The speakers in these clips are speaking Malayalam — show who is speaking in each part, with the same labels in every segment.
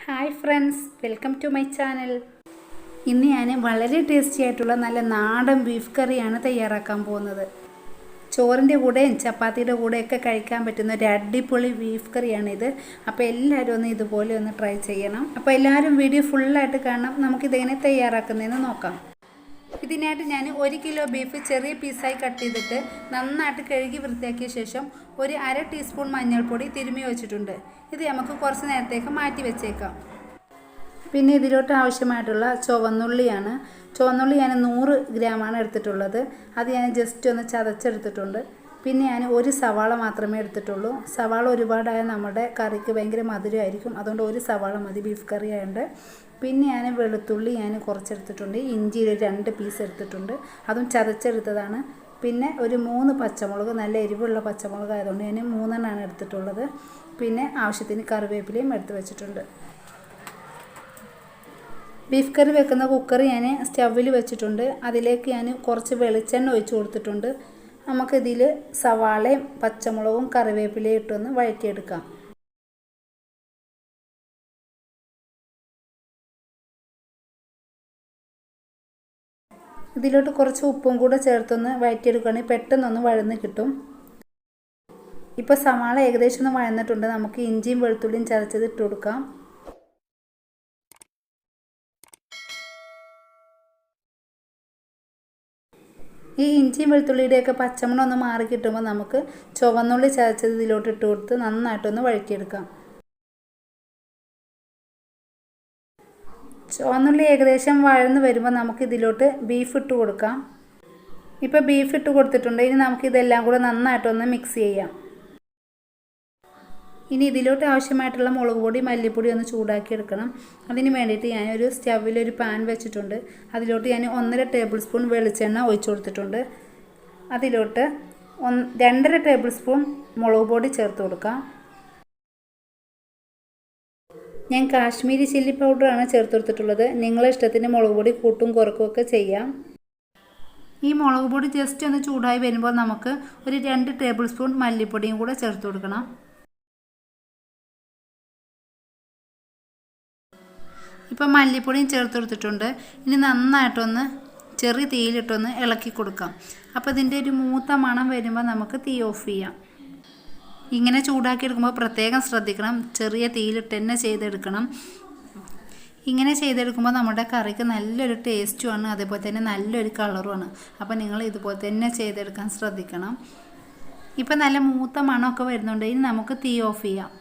Speaker 1: Hi friends, welcome to my channel. ഇന്ന് ഞാൻ വളരെ ടേസ്റ്റി ആയിട്ടുള്ള നല്ല നാടൻ ബീഫ് കറിയാണ് തയ്യാറാക്കാൻ പോകുന്നത്. ചോറിൻ്റെ കൂടെയും ചപ്പാത്തിയുടെ കൂടെയൊക്കെ കഴിക്കാൻ പറ്റുന്ന ഒരു അടിപൊളി ബീഫ് കറിയാണിത്. അപ്പോൾ എല്ലാവരും ഒന്ന് ഇതുപോലെ ഒന്ന് ട്രൈ ചെയ്യണം. അപ്പോൾ എല്ലാവരും വീഡിയോ ഫുള്ളായിട്ട് കാണണം. നമുക്കിതെങ്ങനെ തയ്യാറാക്കുന്നതെന്ന് നോക്കാം. ഇതിനായിട്ട് ഞാൻ 1 കിലോ ബീഫ് ചെറിയ പീസായി കട്ട് ചെയ്തിട്ട് നന്നായിട്ട് കഴുകി വൃത്തിയാക്കിയ ശേഷം ഒരു 1/2 ടീസ്പൂൺ മഞ്ഞൾപ്പൊടി തിരുമ്മി വെച്ചിട്ടുണ്ട്. ഇത് നമുക്ക് കുറച്ച് നേരത്തേക്ക് മാറ്റി വെച്ചേക്കാം. പിന്നെ ഇതിലോട്ട് ആവശ്യമായിട്ടുള്ള ചുവന്നുള്ളിയാണ്. ചുവന്നുള്ളി ഞാൻ 100 ഗ്രാമാണ് എടുത്തിട്ടുള്ളത്. അത് ഞാൻ ജസ്റ്റ് ഒന്ന് ചതച്ചെടുത്തിട്ടുണ്ട്. പിന്നെ ഞാൻ ഒരു സവാള മാത്രമേ എടുത്തിട്ടുള്ളൂ. സവാള ഒരുപാടായ നമ്മുടെ കറിക്ക് ഭയങ്കര മധുരമായിരിക്കും. അതുകൊണ്ട് ഒരു സവാള മതി ബീഫ് കറി ആയതുകൊണ്ട്. പിന്നെ ഞാൻ വെളുത്തുള്ളി കുറച്ചെടുത്തിട്ടുണ്ട്. ഇഞ്ചി ഒരു 2 പീസ് എടുത്തിട്ടുണ്ട്, അതും ചതച്ചെടുത്തതാണ്. പിന്നെ ഒരു 3 പച്ചമുളക്, നല്ല എരിവുള്ള പച്ചമുളക് ആയതുകൊണ്ട് ഞാൻ 3 എണ്ണമാണ് എടുത്തിട്ടുള്ളത്. പിന്നെ ആവശ്യത്തിന് കറിവേപ്പിലയും എടുത്ത് വെച്ചിട്ടുണ്ട്. ബീഫ് കറി വെക്കുന്ന കുക്കർ ഞാൻ സ്റ്റൗവിൽ വെച്ചിട്ടുണ്ട്. അതിലേക്ക് ഞാൻ കുറച്ച് വെളിച്ചെണ്ണ ഒഴിച്ച് കൊടുത്തിട്ടുണ്ട്. നമുക്കിതിൽ സവാളയും പച്ചമുളകും കറിവേപ്പിലയും ഇട്ടൊന്ന് വഴറ്റിയെടുക്കാം. ഇതിലോട്ട് കുറച്ച് ഉപ്പും കൂടെ ചേർത്തൊന്ന് വഴറ്റിയെടുക്കുകയാണെങ്കിൽ പെട്ടെന്നൊന്ന് വഴന്ന് കിട്ടും. ഇപ്പോൾ സവാള ഏകദേശം ഒന്ന് വഴന്നിട്ടുണ്ട്. നമുക്ക് ഇഞ്ചിയും വെളുത്തുള്ളിയും ചതച്ചത് ഇട്ട് കൊടുക്കാം. ഈ ഇഞ്ചിയും വെളുത്തുള്ളിയുടെയൊക്കെ പച്ചമണം ഒന്ന് മാറി കിട്ടുമ്പോൾ നമുക്ക് ചുവന്നുള്ളി ചതച്ചത് ഇതിലോട്ട് ഇട്ട് കൊടുത്ത് നന്നായിട്ടൊന്ന് വഴറ്റിയെടുക്കാം. ചുവന്നുള്ളി ഏകദേശം വഴന്ന് വരുമ്പോൾ നമുക്ക് ഇതിലോട്ട് ബീഫ് ഇട്ട് കൊടുക്കാം. ഇപ്പോൾ ബീഫ് ഇട്ട് കൊടുത്തിട്ടുണ്ട്. ഇനി നമുക്കിതെല്ലാം കൂടെ നന്നായിട്ടൊന്ന് മിക്സ് ചെയ്യാം. ഇനി ഇതിലോട്ട് ആവശ്യമായിട്ടുള്ള മുളക് പൊടി മല്ലിപ്പൊടി ഒന്ന് ചൂടാക്കി എടുക്കണം. അതിന് വേണ്ടിയിട്ട് ഞാനൊരു സ്റ്റൗവിലൊരു പാൻ വെച്ചിട്ടുണ്ട്. അതിലോട്ട് ഞാൻ 1.5 ടേബിൾ സ്പൂൺ വെളിച്ചെണ്ണ ഒഴിച്ചു കൊടുത്തിട്ടുണ്ട്. അതിലോട്ട് 2.5 ടേബിൾ സ്പൂൺ മുളക് പൊടി ചേർത്ത് കൊടുക്കാം. ഞാൻ കാശ്മീരി ചില്ലി പൗഡറാണ് ചേർത്ത് കൊടുത്തിട്ടുള്ളത്. നിങ്ങളെ ഇഷ്ടത്തിന് മുളക് പൊടി കൂട്ടും കുറക്കുകയൊക്കെ ചെയ്യാം. ഈ മുളക് പൊടി ജസ്റ്റ് ഒന്ന് ചൂടായി വരുമ്പോൾ നമുക്ക് ഒരു 2 ടേബിൾ സ്പൂൺ മല്ലിപ്പൊടിയും കൂടെ ചേർത്ത് കൊടുക്കണം. ഇപ്പോൾ മല്ലിപ്പൊടിയും ചേർത്ത് കൊടുത്തിട്ടുണ്ട്. ഇനി നന്നായിട്ടൊന്ന് ചെറിയ തീയിലിട്ടൊന്ന് ഇളക്കി കൊടുക്കാം. അപ്പോൾ ഇതിൻ്റെ ഒരു മൂത്ത മണം വരുമ്പോൾ നമുക്ക് തീ ഓഫ് ചെയ്യാം. ഇങ്ങനെ ചൂടാക്കി എടുക്കുമ്പോൾ പ്രത്യേകം ശ്രദ്ധിക്കണം. ചെറിയ തീയിലിട്ട് തന്നെ ചെയ്തെടുക്കണം. ഇങ്ങനെ ചെയ്തെടുക്കുമ്പോൾ നമ്മുടെ കറിക്ക് നല്ലൊരു ടേസ്റ്റുമാണ്, അതേപോലെ തന്നെ നല്ലൊരു കളറുമാണ്. അപ്പോൾ നിങ്ങൾ ഇതുപോലെ തന്നെ ചെയ്തെടുക്കാൻ ശ്രദ്ധിക്കണം. ഇപ്പോൾ നല്ല മൂത്ത മണമൊക്കെ വരുന്നുണ്ട്. ഇനി നമുക്ക് തീ ഓഫ് ചെയ്യാം.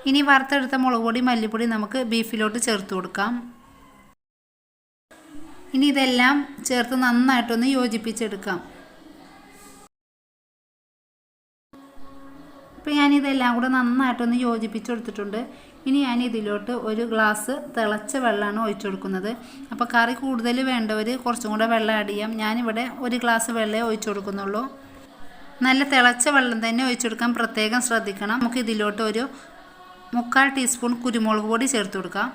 Speaker 1: ഇനി വറുത്തെടുത്ത മുളക് പൊടി മല്ലിപ്പൊടി നമുക്ക് ബീഫിലോട്ട് ചേർത്ത് കൊടുക്കാം. ഇനി ഇതെല്ലാം ചേർത്ത് നന്നായിട്ടൊന്ന് യോജിപ്പിച്ചെടുക്കാം. ഇപ്പോൾ ഞാനിതെല്ലാം കൂടെ നന്നായിട്ടൊന്ന് യോജിപ്പിച്ചെടുത്തിട്ടുണ്ട്. ഇനി ഞാൻ ഇതിലോട്ട് ഒരു ഗ്ലാസ് തിളച്ച വെള്ളമാണ് ഒഴിച്ചു കൊടുക്കുന്നത്. അപ്പോൾ കറി കൂടുതൽ വേണ്ടവർ കുറച്ചും കൂടെ വെള്ളം ആഡ് ചെയ്യാം. ഞാനിവിടെ ഒരു ഗ്ലാസ് വെള്ളമേ ഒഴിച്ചു കൊടുക്കുന്നുള്ളൂ. നല്ല തിളച്ച വെള്ളം തന്നെ ഒഴിച്ചു കൊടുക്കാൻ പ്രത്യേകം ശ്രദ്ധിക്കണം. നമുക്ക് ഇതിലോട്ട് ഒരു 3/4 ടീസ്പൂൺ കുരുമുളക് പൊടി ചേർത്ത് കൊടുക്കാം.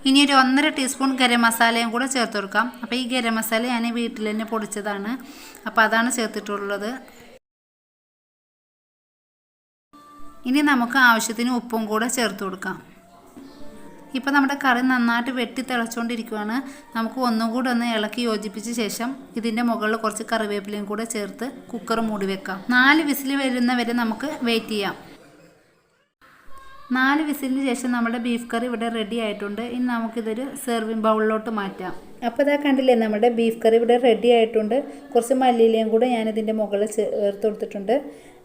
Speaker 1: ഇനി ഒരു 1.5 ടീസ്പൂൺ ഗരം മസാലയും കൂടെ ചേർത്ത് കൊടുക്കാം. അപ്പോൾ ഈ ഗരം മസാല ഞാൻ വീട്ടിൽ തന്നെ പൊടിച്ചതാണ്. അപ്പോൾ അതാണ് ചേർത്തിട്ടുള്ളത്. ഇനി നമുക്ക് ആവശ്യത്തിന് ഉപ്പും കൂടെ ചേർത്ത് കൊടുക്കാം. ഇപ്പോൾ നമ്മുടെ കറി നന്നായിട്ട് വെട്ടി തിളച്ചുകൊണ്ടിരിക്കുകയാണ്. നമുക്ക് ഒന്നും കൂടെ ഒന്ന് ഇളക്കി യോജിപ്പിച്ച ശേഷം ഇതിൻ്റെ മുകളിൽ കുറച്ച് കറിവേപ്പിലയും കൂടെ ചേർത്ത് കുക്കർ മൂടി വെക്കാം. 4 വിസിൽ വരുന്നവരെ നമുക്ക് വെയിറ്റ് ചെയ്യാം. 4 വിസിലിന് ശേഷം നമ്മുടെ ബീഫ് കറി ഇവിടെ റെഡി ആയിട്ടുണ്ട്. ഇനി നമുക്കിതൊരു സെർവിങ് ബൗളിലോട്ട് മാറ്റാം. അപ്പോൾ ഇതാ കണ്ടില്ലേ, നമ്മുടെ ബീഫ് കറി ഇവിടെ റെഡി ആയിട്ടുണ്ട്. കുറച്ച് മല്ലിയിലയും കൂടെ ഞാനിതിൻ്റെ മുകളിൽ ചേർത്ത് കൊടുത്തിട്ടുണ്ട്.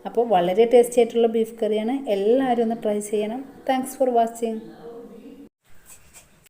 Speaker 1: അപ്പോൾ വളരെ ടേസ്റ്റി ആയിട്ടുള്ള ബീഫ് കറിയാണ്. എല്ലാവരും ഒന്ന് ട്രൈ ചെയ്യണം. Thanks for watching.